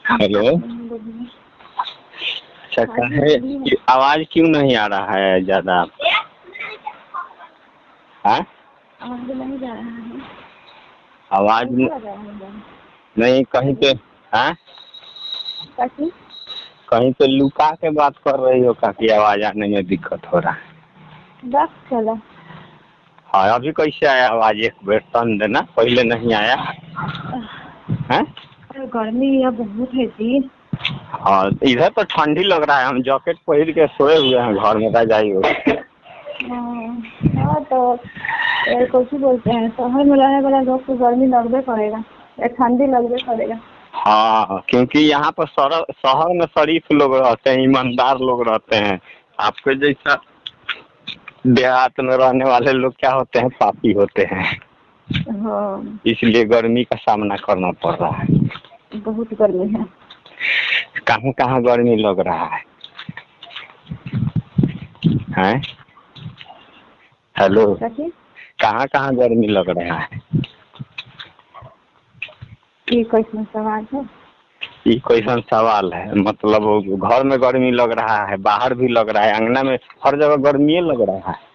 Hello. अच्छा, कहे आवाज क्यों नहीं आ रहा है ज्यादा? हाँ, आवाज नहीं जा रहा है। आवाज नहीं कहीं पे। हाँ, कहीं पे लुका के बात कर रही हो, काफी आवाज आने में दिक्कत हो रहा है। बस चला। हाँ, अभी कैसे आया आवाज? एक बेर टर्न देना, पहले नहीं आया है। गर्मी अब बहुत है जी। हाँ, इधर तो ठंडी लग रहा है। हम जैकेट पहन के सोए हुए हैं घर में, रजाई हो। हाँ तो कुछ बोलते हैं, शहर में रहने वाला लोग को गर्मी लगबे करेगा या ठंडी लगबे करेगा। हाँ, क्योंकि यहाँ पर शहर में शरीफ लोग रहते हैं, ईमानदार लोग रहते हैं। आपके जैसा देहात में रहने वाले लोग क्या होते हैं, पापी होते हैं। हाँ, इसलिए गर्मी का सामना करना पड़ रहा है। बहुत गर्मी है। कहाँ कहाँ गर्मी लग रहा है? हैं? हेलो, कहाँ कहाँ गर्मी लग रहा है? ये कैसा सवाल है? ये कैसा सवाल है? मतलब घर में गर्मी लग रहा है, बाहर भी लग रहा है, अंगना में हर जगह गर्मी लग रहा है।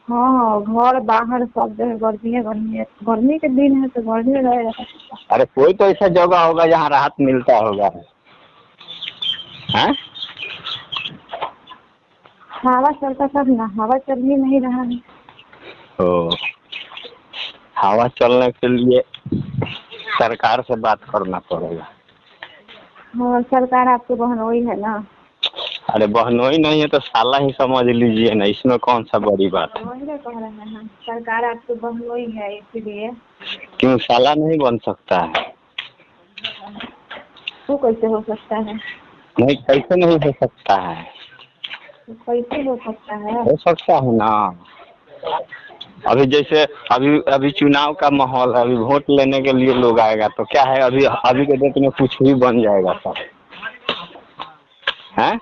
हाँ, घर बाहर सब जगह गर्मी है। गर्मी के दिन है तो गर्मी रहेगा। अरे कोई तो ऐसा जगह होगा जहाँ राहत मिलता होगा। हैं? हवा चलता तब ना, हवा चल ही नहीं रहा है। तो हवा चलने के लिए सरकार से बात करना पड़ेगा। हाँ, सरकार आपके बहनोई है ना। अरे बहनोई नहीं है तो साला ही समझ लीजिए ना, इसमें कौन सा बड़ी बात है। वही ना कह रहे हैं, सरकार आपके बहनोई है इसीलिए। क्यों साला नहीं बन सकता है? तो कैसे हो सकता है? नहीं, कैसे नहीं हो सकता है? तो कैसे हो सकता है? हो सकता है ना। अभी जैसे अभी अभी चुनाव का माहौल है, अभी वोट लेने के लिए लोग आएगा तो क्या है, अभी अभी के डेट में कुछ भी बन जाएगा सब। हैं?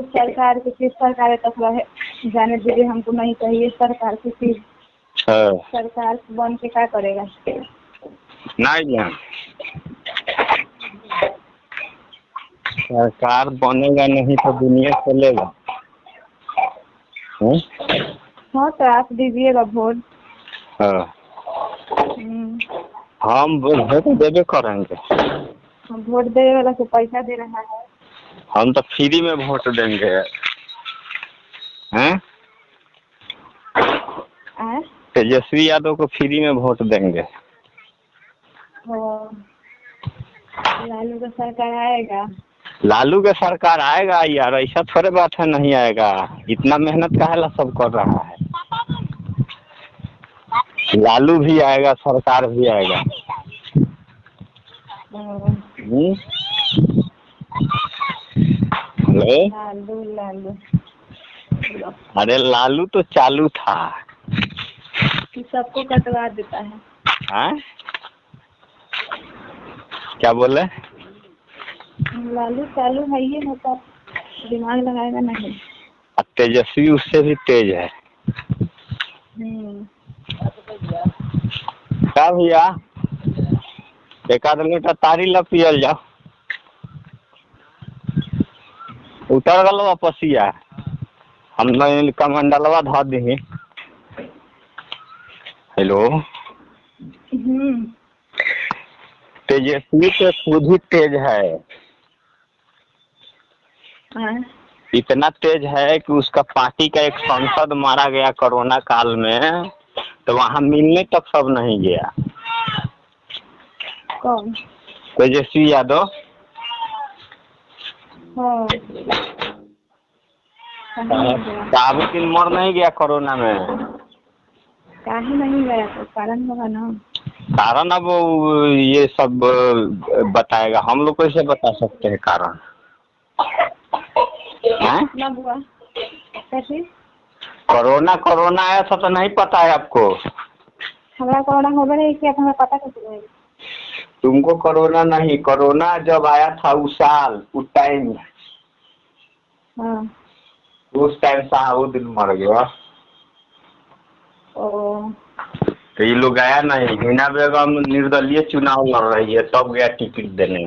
सरकार किसी सरकार तक रहे जाने दीजिए, हमको नहीं चाहिए सरकार किसी। सरकार बन के क्या करेगा? नहीं जान, सरकार बनेगा नहीं तो दुनिया चलेगा। हाँ तो आप दीजिएगा वोट। हाँ, हम वोट देवे करेंगे। हम वोट देने वाला को पैसा दे रहा है। हम तो फ्री में वोट देंगे। हैं? तेजस्वी यादव को फ्री में वोट देंगे। लालू का सरकार आएगा। लालू का सरकार आएगा यार, ऐसा थोड़े बात है नहीं आएगा। इतना मेहनत काहेला सब कर रहा है। लालू भी आएगा, सरकार भी आएगा। हेलो। लालू अरे लालू तो चालू था, सबको कटवा देता है। हाँ? क्या बोले? लालू चालू है, ये मतलब दिमाग लगाएगा नहीं। तेजस्वी उससे भी तेज है। क्या भैया, एक आध लीटर तारी ला पियल जाओ। उतर गलो वापसिया, हम कमंडलवा धा दी। हेलो। तेजस्वी से खुद ही तेज है। इतना तेज है कि उसका पार्टी का एक सांसद मारा गया कोरोना काल में, तो वहाँ मिलने तक सब नहीं गया। कौन? तेजस्वी यादव। साहब मर नहीं गया कोरोना में। काहे नहीं गया? तो कारण होगा ना। कारण अब ये सब बताएगा, हम लोग कैसे बता सकते हैं कारण? कोरोना आया था तो नहीं पता है आपको? हमारा कोरोना होगा नहीं, क्या हमें पता कैसे रहेगा? तुमको कोरोना नहीं, कोरोना जब आया था उस साल, उस टाइम, उस टाइम साहबुद्दीन मर गया। तो ये लोग आया नहीं। हिना बेगम निर्दलीय चुनाव लड़ रही है, तब गया टिकट देने।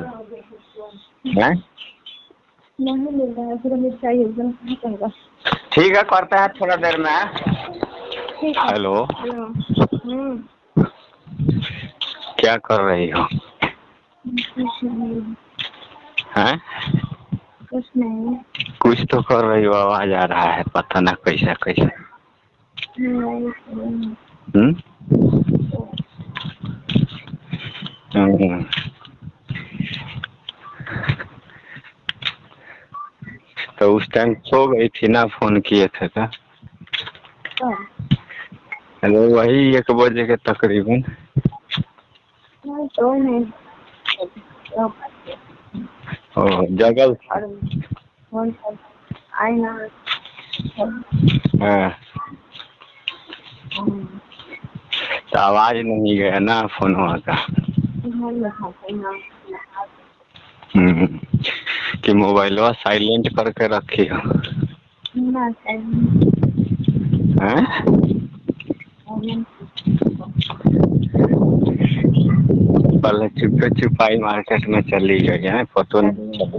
हैं? नहीं मिल रहा है, फिर हमें चाहिए एकदम कहाँ कहेगा। ठीक है, करते हैं थोड़ा देर में। ठीक है। Hello, hello. क्या कर रही हो? कुछ नहीं। हैं? कुछ नहीं। कुछ तो कर रही हो, आवाज आ रहा है, पता ना कैसा कैसा। हम्म? तो उस टाइम सो गई थी ना, फोन किए थे तो? हेलो, वही 1 बजे के तकरीबन। तो नहीं। ओह, जगल था। आई ना। हाँ, तो आवाज नहीं गया ना फोन का। कि मोबाइल साइलेंट करके रखी हो? हैं? पहले चुपे चुपाई मार्केट में चली गई है, पता नहीं चला।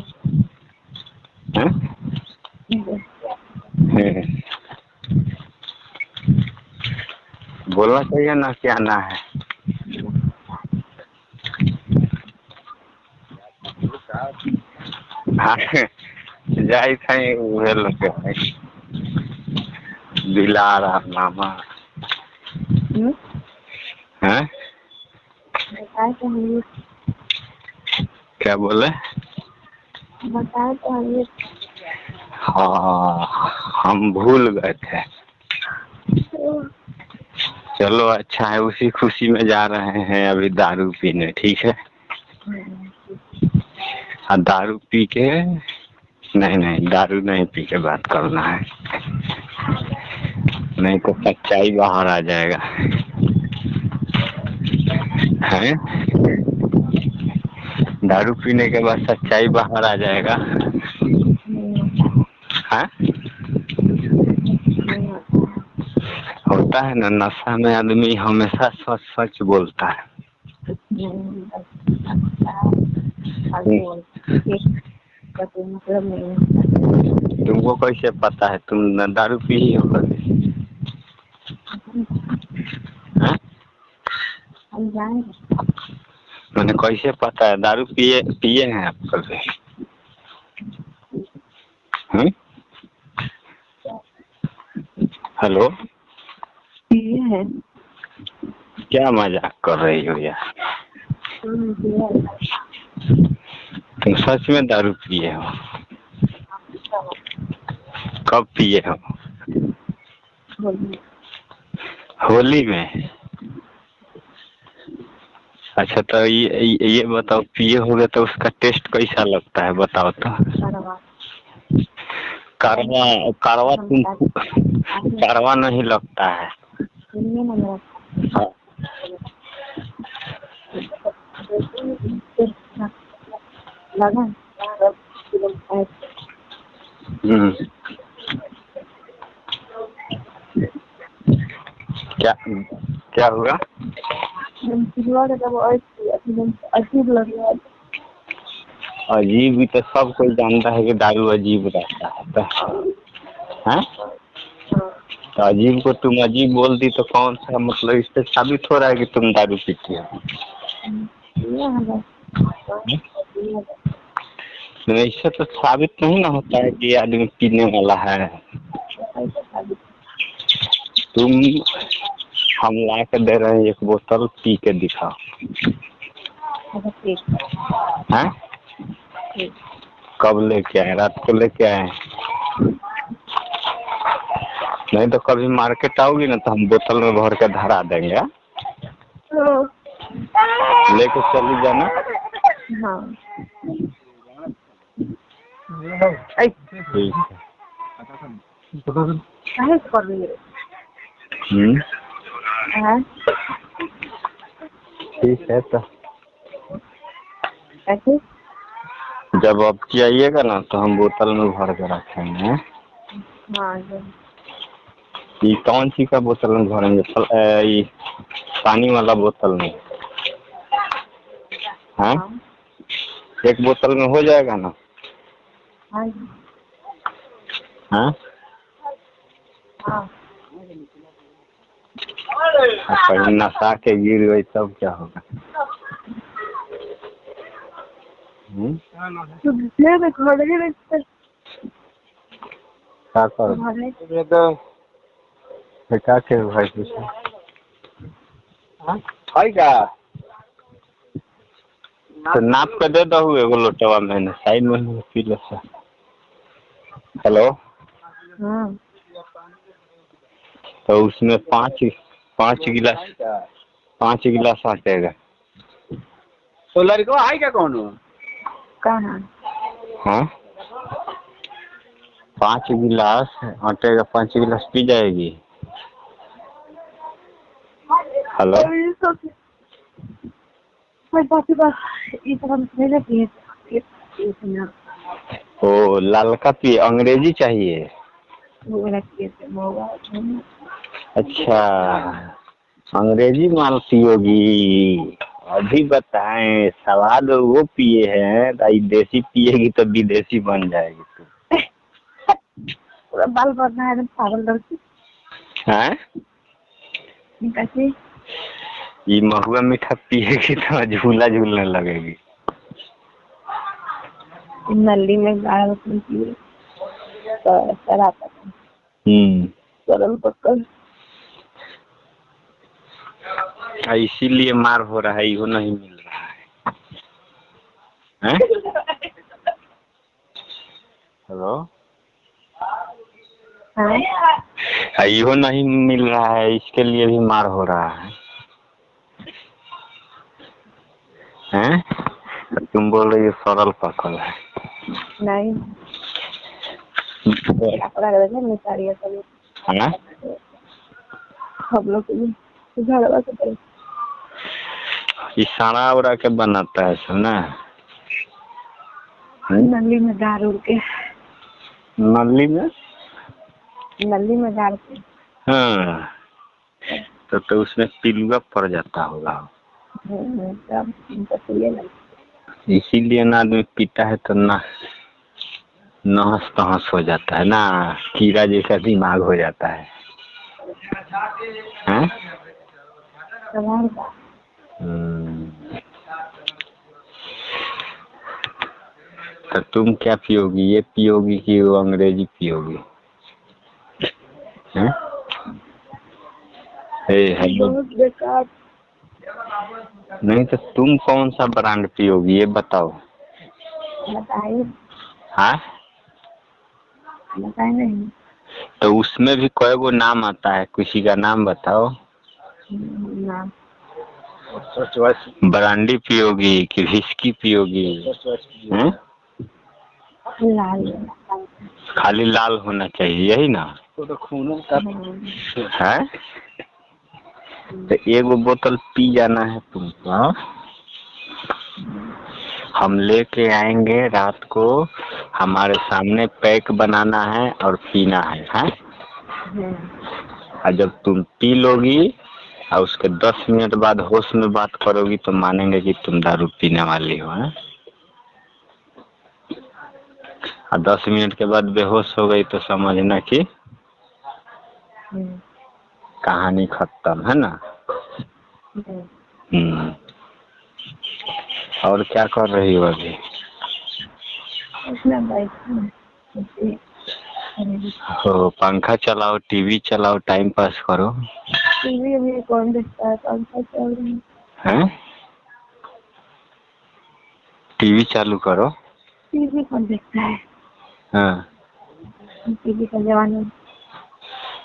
बोलना चाहिए ना, क्या ना है। हाँ, जाई थे उहे लोग दिलार मामा। हैं? क्या बोले? बताए तो हमें। हाँ, हम भूल गए थे। चलो अच्छा है, उसी खुशी में जा रहे हैं अभी दारू पीने, ठीक है? हाँ, दारू पी के नहीं, दारू नहीं पी के बात करना है, नहीं तो सच्चाई बाहर आ जाएगा। हैं? दारू पीने के बाद सच्चाई बाहर आ जाएगा। हाँ? होता है ना, नशा में आदमी हमेशा सच सच बोलता है। मतलब नहीं। तुमको कैसे पता है? तुम दारू पी ही हो कभी? हम जाएंगे। मैंने कैसे पता है? दारू पिए पिए हैं आप कभी? हेलो, पिए हैं। क्या मजाक कर रही हो यार? तुम सच में दारू पिए हो? कब पिए हो? होली में? अच्छा, तो ये बताओ, पिए होगे तो उसका टेस्ट कैसा लगता है, बताओ तो। कारवा कारवा तुम कारवा नहीं लगता है। हाँ। क्या क्या हुआ? अजीब लग रहा है। अजीब भी तो सब कोई जानता है कि दारू अजीब रहता है, तो हैं? तो अजीब को तुम अजीब बोल दी तो कौन सा मतलब, इससे साबित हो रहा है कि तुम दारू पीती हो? इससे तो साबित नहीं ना होता है कि आदमी पीने वाला है। तुम, हम ला के दे रहे हैं 1 बोतल, पी के दिखाओ। हैं? कब लेके आए? रात को लेके आए? नहीं तो कभी मार्केट आओगी ना तो हम बोतल में भर के धरा देंगे। लेके चली जाना। हाँ। ठीक है। ठीक है, तो ऐसे जब आप आइएगा ना तो हम बोतल में भर के रखेंगे। हाँ। ये कौन सी का बोतल में भरेंगे? ये पानी वाला बोतल में? हाँ? एक बोतल में हो जाएगा ना? हाँ हाँ हाँ। कहीं नशा के गिर गई तब क्या होगा? क्या करो? क्या खेल भाई कुछ है क्या? तो नाप के दे दो एगो लोटवा मैंने साइड में पी लो सर। हेलो। हाँ। तो उसमें पाँच गिलास आटेगा। तो लड़का है क्या कौन? कहाँ? हाँ 5 गिलास आटेगा, 5 गिलास पी जाएगी। हेलो। ओ लालका पिए, अंग्रेजी चाहिए? अच्छा अंग्रेजी माल पियोगी? अभी बताएं, सवाद वो पिए हैं, देसी पिएगी तो विदेशी बन जाएगी तू। पूरा बाल बढ़ना है पागल लड़की। हैं? कैसे? ये महुआ मीठा पिएगी तो झूला झूलने लगेगी। नली में गाड़ पिए तो शराब सरल पकड़। इसीलिए मार हो रहा है, यो नहीं मिल रहा है। हेलो। यो नहीं मिल रहा है, इसके लिए भी मार हो रहा है। हैं? तुम बोल रही हो सरल पकड़ है। नहीं हम लोग झगड़ा करते इशारा उड़ा के बनाता है सब ना। नली में गाड़ उड़ के। नली में गाड़ के। हाँ तो उसमें पिलुआ पड़ जाता होगा। इसीलिए ना आदमी पीता है तो ना नहस तहस हो जाता है ना, कीड़ा जैसा दिमाग हो जाता है। हैं? तो तुम क्या पियोगी, ये पियोगी कि वो अंग्रेजी पियोगी? हैं? हेलो। नहीं तो तुम कौन सा ब्रांड पियोगी ये बताओ। बताइए। हाँ बताए नहीं। तो उसमें भी कोई वो नाम आता है, किसी का नाम बताओ। नाम ब्रांडी पियोगी कि विस्की पियोगी? हैं? लाल। खाली लाल होना चाहिए, यही ना? तो खून का है। तो एगो बोतल पी जाना है तुमको। हाँ? हम लेके आएंगे रात को, हमारे सामने पैक बनाना है और पीना है। हाँ? और जब तुम पी लोगी और उसके 10 मिनट बाद होश में बात करोगी तो मानेंगे कि तुम दारू पीने वाली हो। है? और 10 मिनट के बाद बेहोश हो गई तो समझना कि कहानी खत्म, है ना? और क्या कर रही हो अभी? हो पंखा चलाओ, टीवी चलाओ, टाइम पास करो। टीवी अभी कौन देखता है, पंखा चल रहा है? टीवी चालू करो। टीवी कौन देखता है? हाँ टीवी का जमाना।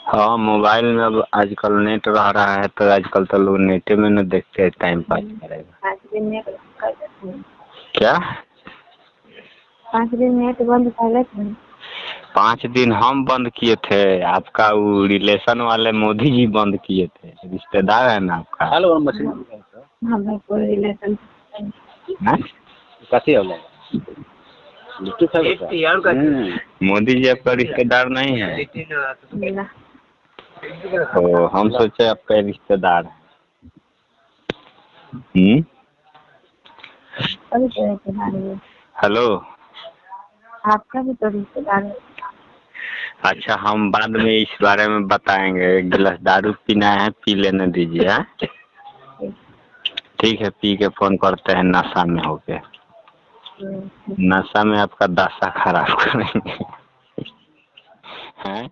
हाँ मोबाइल में अब आजकल नेट रह रहा है तो आजकल तो लोग नेट में न देखते हैं, टाइम पास करेगा। 5 दिन नेट कर देते हैं। क्या? 5 दिन नेट बंद कर देते हैं। 5 दिन हम बंद किए थे, आपका वो रिलेशन वाले मोदी जी बंद किए थे, रिश्तेदार है ना आपका। हेलो हमें कोई रिलेशन कैसे हो मोदी जी आपका रिश्तेदार नहीं है? तो हम सोचे आपका रिश्तेदार है। हेलो, आपका भी तो रिश्तेदार है। अच्छा हम बाद में इस बारे में बताएंगे। एक गिलास दारू पीना है, पी लेने दीजिए। हाँ ठीक है, पी के फोन करते हैं नशा में होके। नशा में आपका दशा खराब करेंगे। हैं